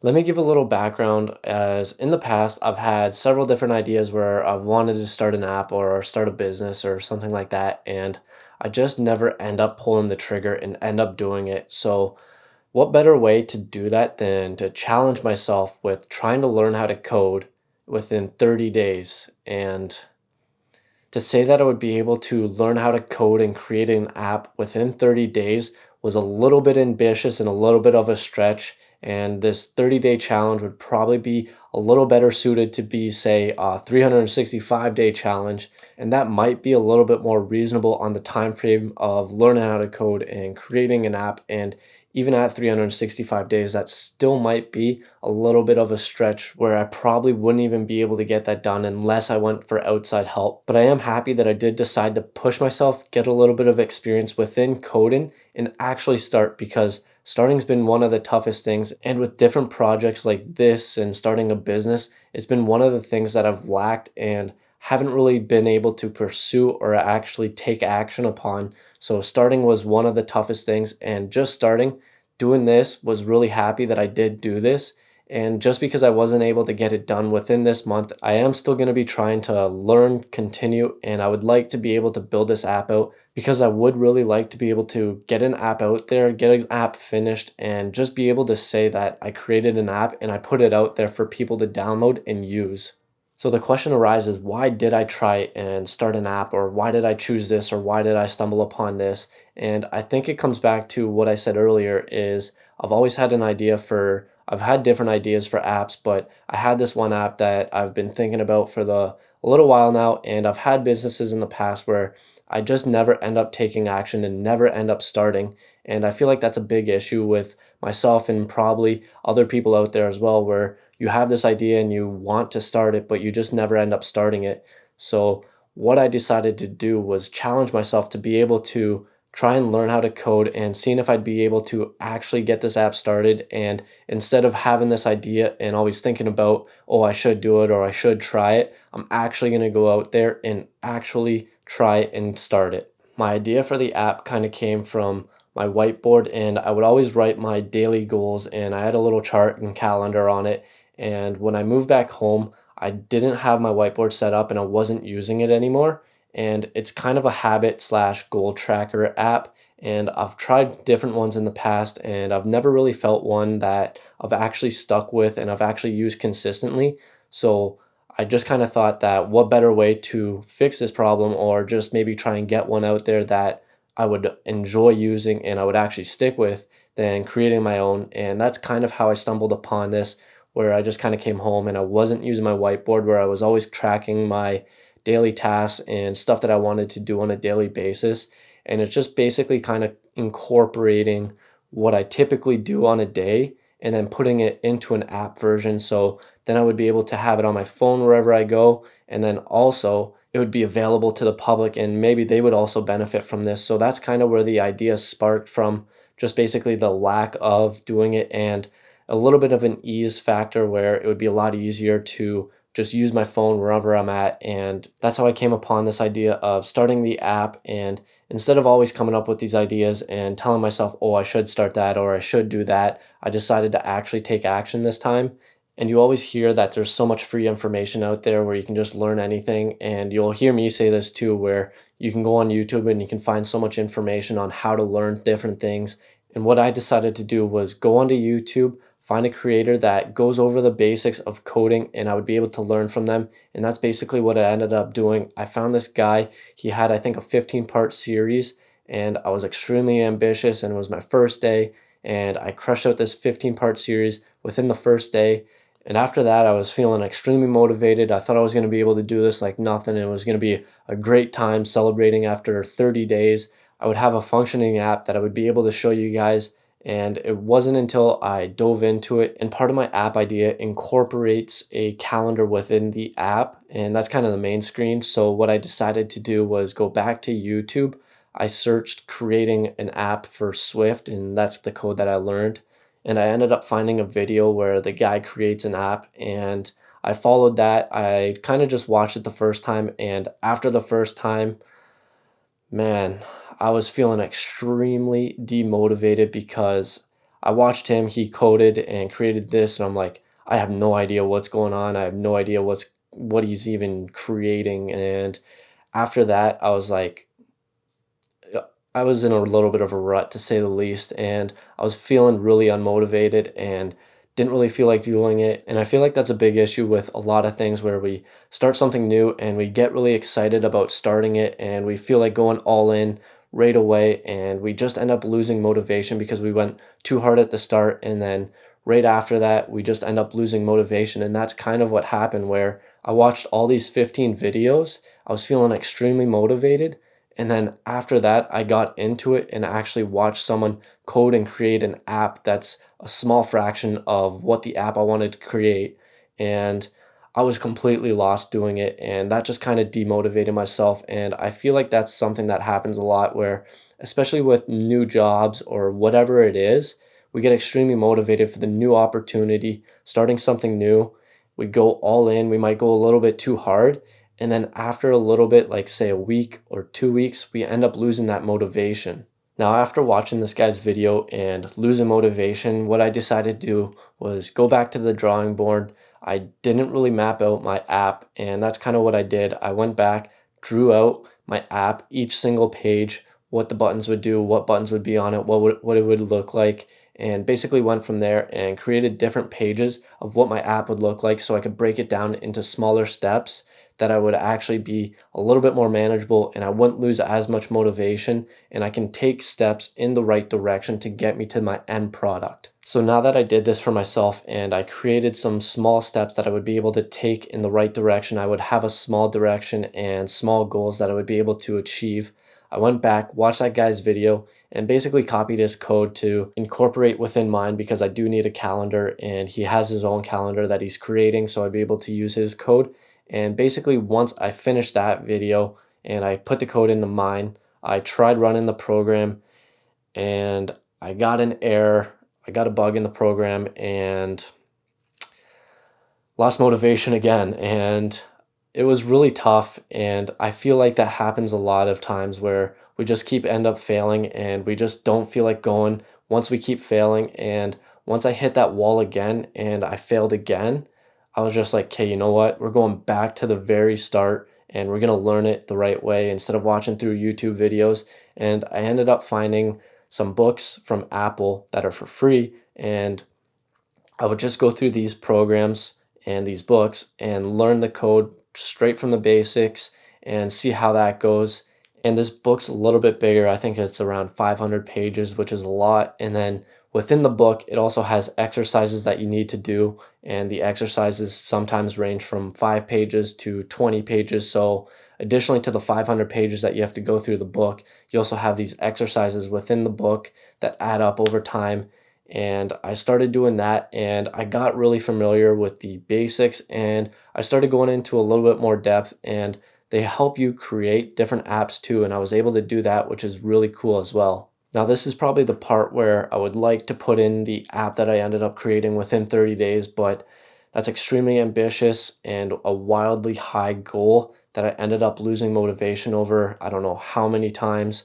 Let me give a little background as in the past, I've had several different ideas where I've wanted to start an app or start a business or something like that, and I just never end up pulling the trigger and end up doing it. So, what better way to do that than to challenge myself with trying to learn how to code within 30 days? And to say that I would be able to learn how to code and create an app within 30 days was a little bit ambitious and a little bit of a stretch. And this 30-day challenge would probably be a little better suited to be, say, a 365-day challenge. And that might be a little bit more reasonable on the time frame of learning how to code and creating an app. And even at 365 days, that still might be a little bit of a stretch where I probably wouldn't even be able to get that done unless I went for outside help. But I am happy that I did decide to push myself, get a little bit of experience within coding, and actually start, because starting's been one of the toughest things. And with different projects like this and starting a business, it's been one of the things that I've lacked and haven't really been able to pursue or actually take action upon. So starting was one of the toughest things, and just starting doing this was really happy that I did do this. And just because I wasn't able to get it done within this month, I am still going to be trying to learn, continue, and I would like to be able to build this app out, because I would really like to be able to get an app out there, get an app finished, and just be able to say that I created an app and I put it out there for people to download and use. So the question arises, why did I try and start an app, or why did I choose this, or why did I stumble upon this? And I think it comes back to what I said earlier is I've had different ideas for apps, but I had this one app that I've been thinking about for a little while now, and I've had businesses in the past where I just never end up taking action and never end up starting. And I feel like that's a big issue with myself and probably other people out there as well, where you have this idea and you want to start it, but you just never end up starting it. So what I decided to do was challenge myself to be able to try and learn how to code and seeing if I'd be able to actually get this app started. And instead of having this idea and always thinking about, oh, I should do it or I should try it, I'm actually going to go out there and actually try and start it. My idea for the app kind of came from my whiteboard, and I would always write my daily goals, and I had a little chart and calendar on it. And when I moved back home, I didn't have my whiteboard set up and I wasn't using it anymore. And it's kind of a habit slash goal tracker app. And I've tried different ones in the past, and I've never really felt one that I've actually stuck with and I've actually used consistently. So I just kind of thought that what better way to fix this problem, or just maybe try and get one out there that I would enjoy using and I would actually stick with, than creating my own. And that's kind of how I stumbled upon this, where I just kind of came home and I wasn't using my whiteboard, where I was always tracking my daily tasks and stuff that I wanted to do on a daily basis. And it's just basically kind of incorporating what I typically do on a day and then putting it into an app version. So then I would be able to have it on my phone wherever I go. And then also it would be available to the public and maybe they would also benefit from this. So that's kind of where the idea sparked from, just basically the lack of doing it and a little bit of an ease factor where it would be a lot easier to just use my phone wherever I'm at. And that's how I came upon this idea of starting the app. And instead of always coming up with these ideas and telling myself, oh, I should start that or I should do that, I decided to actually take action this time. And you always hear that there's so much free information out there where you can just learn anything. And you'll hear me say this too, where you can go on YouTube and you can find so much information on how to learn different things. And what I decided to do was go onto YouTube, find a creator that goes over the basics of coding, and I would be able to learn from them. And that's basically what I ended up doing. I found this guy, he had, I think, a 15-part series, and I was extremely ambitious, and it was my first day, and I crushed out this 15-part series within the first day. And after that, I was feeling extremely motivated. I thought I was going to be able to do this like nothing. It was going to be a great time celebrating after 30 days. I would have a functioning app that I would be able to show you guys. And it wasn't until I dove into it, and part of my app idea incorporates a calendar within the app, and that's kind of the main screen. So what I decided to do was go back to YouTube. I searched creating an app for Swift, and that's the code that I learned. And I ended up finding a video where the guy creates an app, and I followed that. I kind of just watched it the first time, and after the first time, man, I was feeling extremely demotivated because I watched him, he coded and created this, and I'm like, I have no idea what's going on. I have no idea what he's even creating. And after that, uh, I was in a little bit of a rut to say the least, and I was feeling really unmotivated and didn't really feel like doing it. And I feel like that's a big issue with a lot of things where we start something new and we get really excited about starting it and we feel like going all in right away, and we just end up losing motivation because we went too hard at the start, and then right after that we just end up losing motivation. And that's kind of what happened, where I watched all these 15 videos. I was feeling extremely motivated, and then after that, I got into it and actually watched someone code and create an app that's a small fraction of what the app I wanted to create. And I was completely lost doing it. And that just kind of demotivated myself. And I feel like that's something that happens a lot where, especially with new jobs or whatever it is, we get extremely motivated for the new opportunity, starting something new. We go all in, we might go a little bit too hard, and then after a little bit, like say a week or 2 weeks, we end up losing that motivation. Now, after watching this guy's video and losing motivation, what I decided to do was go back to the drawing board. I didn't really map out my app, and that's kind of what I did. I went back, drew out my app, each single page, what the buttons would do, what buttons would be on it, what it would look like, and basically went from there and created different pages of what my app would look like so I could break it down into smaller steps that I would actually be a little bit more manageable and I wouldn't lose as much motivation, and I can take steps in the right direction to get me to my end product. So now that I did this for myself and I created some small steps that I would be able to take in the right direction, I would have a small direction and small goals that I would be able to achieve. I went back, watched that guy's video, and basically copied his code to incorporate within mine because I do need a calendar and he has his own calendar that he's creating, so I'd be able to use his code. And basically, once I finished that video and I put the code into mine, I tried running the program and I got an error. I got a bug in the program and lost motivation again. And it was really tough. And I feel like that happens a lot of times where we just end up failing and we just don't feel like going once we keep failing. And once I hit that wall again and I failed again, I was just like, okay, you know what? We're going back to the very start and we're going to learn it the right way instead of watching through YouTube videos. And I ended up finding some books from Apple that are for free. And I would just go through these programs and these books and learn the code straight from the basics and see how that goes. And this book's a little bit bigger. I think it's around 500 pages, which is a lot. And then within the book, it also has exercises that you need to do. And the exercises sometimes range from 5 pages to 20 pages. So additionally to the 500 pages that you have to go through the book, you also have these exercises within the book that add up over time. And I started doing that and I got really familiar with the basics and I started going into a little bit more depth, and they help you create different apps too, and I was able to do that, which is really cool as well. Now this is probably the part where I would like to put in the app that I ended up creating within 30 days, but that's extremely ambitious and a wildly high goal that I ended up losing motivation over I don't know how many times.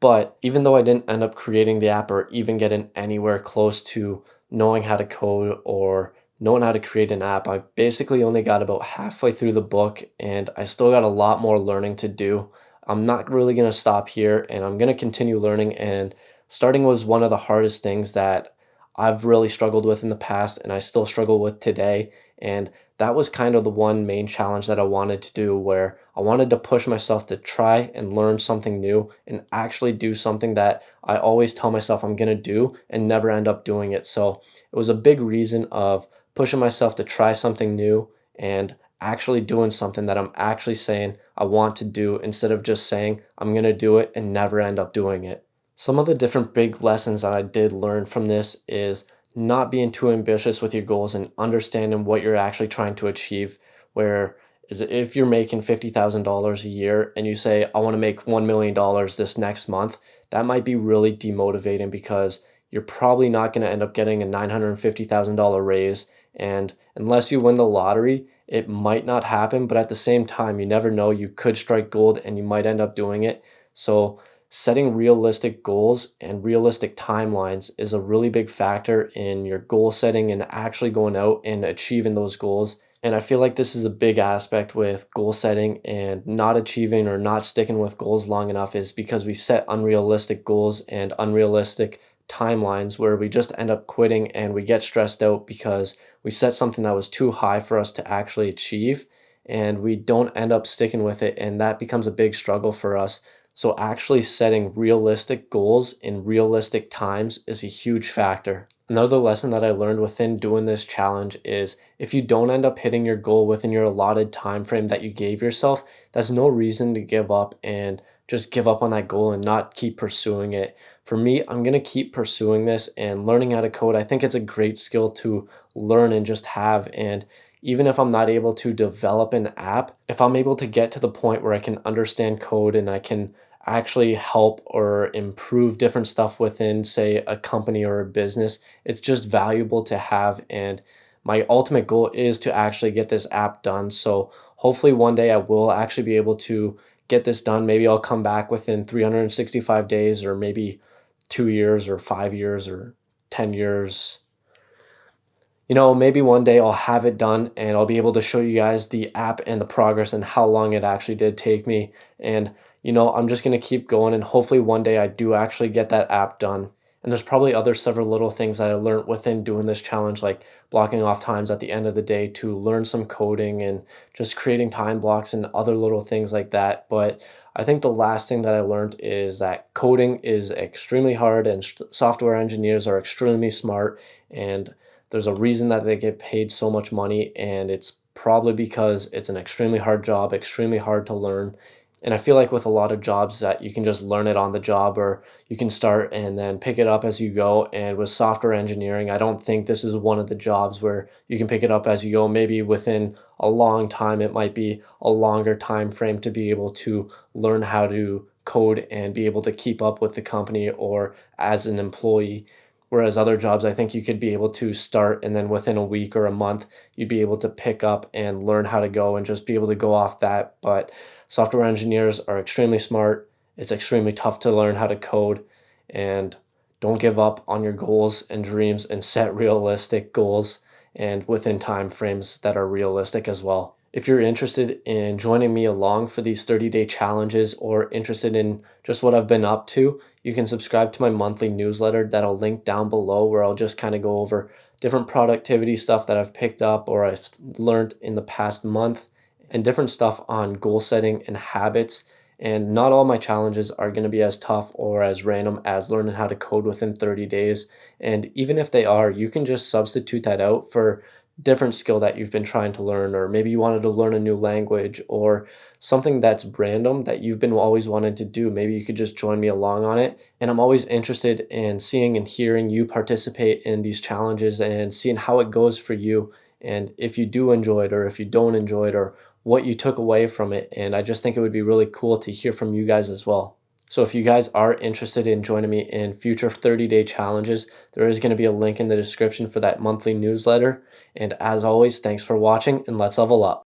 But even though I didn't end up creating the app or even getting anywhere close to knowing how to code or knowing how to create an app, I basically only got about halfway through the book and I still got a lot more learning to do. I'm not really going to stop here and I'm going to continue learning. And starting was one of the hardest things that I've really struggled with in the past and I still struggle with today. And that was kind of the one main challenge that I wanted to do, where I wanted to push myself to try and learn something new and actually do something that I always tell myself I'm going to do and never end up doing it. So it was a big reason of pushing myself to try something new and actually doing something that I'm actually saying I want to do instead of just saying I'm going to do it and never end up doing it. Some of the different big lessons that I did learn from this is not being too ambitious with your goals and understanding what you're actually trying to achieve. Where is if you're making $50,000 a year and you say, I want to make $1 million this next month, that might be really demotivating because you're probably not going to end up getting a $950,000 raise. And unless you win the lottery, it might not happen. But at the same time, you never know. You could strike gold and you might end up doing it. So setting realistic goals and realistic timelines is a really big factor in your goal setting and actually going out and achieving those goals. And I feel like this is a big aspect with goal setting and not achieving or not sticking with goals long enough is because we set unrealistic goals and unrealistic timelines where we just end up quitting and we get stressed out because we set something that was too high for us to actually achieve and we don't end up sticking with it. And that becomes a big struggle for us. So actually setting realistic goals in realistic times is a huge factor. Another lesson that I learned within doing this challenge is if you don't end up hitting your goal within your allotted time frame that you gave yourself, that's no reason to give up and just give up on that goal and not keep pursuing it. For me, I'm going to keep pursuing this and learning how to code. I think it's a great skill to learn and just have. And even if I'm not able to develop an app, if I'm able to get to the point where I can understand code and I can actually help or improve different stuff within, say, a company or a business, it's just valuable to have. And my ultimate goal is to actually get this app done. So hopefully one day I will actually be able to get this done. Maybe I'll come back within 365 days, or maybe 2 years, or 5 years, or 10 years. Maybe one day I'll have it done and I'll be able to show you guys the app and the progress and how long it actually did take me. And, I'm just going to keep going and hopefully one day I do actually get that app done. And there's probably other several little things that I learned within doing this challenge, like blocking off times at the end of the day to learn some coding and just creating time blocks and other little things like that. But I think the last thing that I learned is that coding is extremely hard and software engineers are extremely smart. And there's a reason that they get paid so much money, and it's probably because it's an extremely hard job, extremely hard to learn. And I feel like with a lot of jobs that you can just learn it on the job or you can start and then pick it up as you go. And with software engineering, I don't think this is one of the jobs where you can pick it up as you go. Maybe within a long time, it might be a longer time frame to be able to learn how to code and be able to keep up with the company or as an employee. Whereas other jobs, I think you could be able to start and then within a week or a month, you'd be able to pick up and learn how to go and just be able to go off that. But software engineers are extremely smart. It's extremely tough to learn how to code. And don't give up on your goals and dreams and set realistic goals and within time frames that are realistic as well. If you're interested in joining me along for these 30-day challenges or interested in just what I've been up to, you can subscribe to my monthly newsletter that I'll link down below, where I'll just kind of go over different productivity stuff that I've picked up or I've learned in the past month and different stuff on goal setting and habits. And not all my challenges are going to be as tough or as random as learning how to code within 30 days. And even if they are, you can just substitute that out for different skill that you've been trying to learn, or maybe you wanted to learn a new language or something that's random that you've been always wanted to do. Maybe you could just join me along on it. And I'm always interested in seeing and hearing you participate in these challenges and seeing how it goes for you. And if you do enjoy it or if you don't enjoy it or what you took away from it. And I just think it would be really cool to hear from you guys as well. So if you guys are interested in joining me in future 30-day challenges, there is going to be a link in the description for that monthly newsletter. And as always, thanks for watching and let's level up.